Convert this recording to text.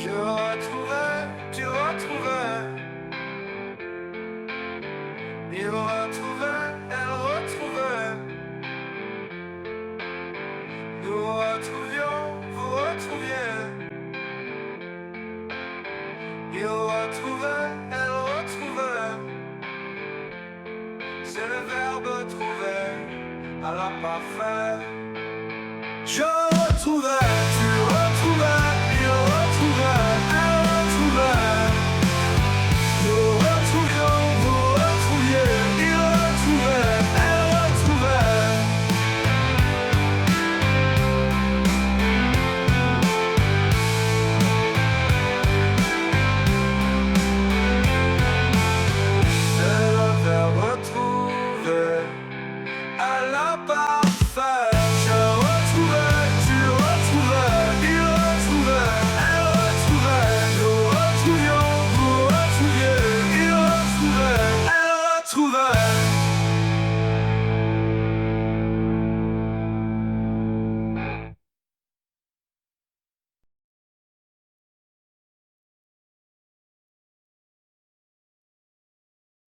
Je retrouvais, tu retrouvais. Il retrouvait, elle retrouvait. Nous retrouvions, vous retrouviez. Il retrouvait, elle retrouvait. C'est le verbe trouver à l'imparfait. Je retrouvais, tu retrouvais. Il retrouvait, elle retrouvait. Nous retrouvions, vous retrouviez. Il retrouvait, elle retrouvait. C'est le verbe retrouver à l'imparfait. Je retrouvais, tu retrouvais. Il retrouvait, elle retrouvait. Nous retrouvions, vous retrouviez. Il retrouvait, elle retrouvait.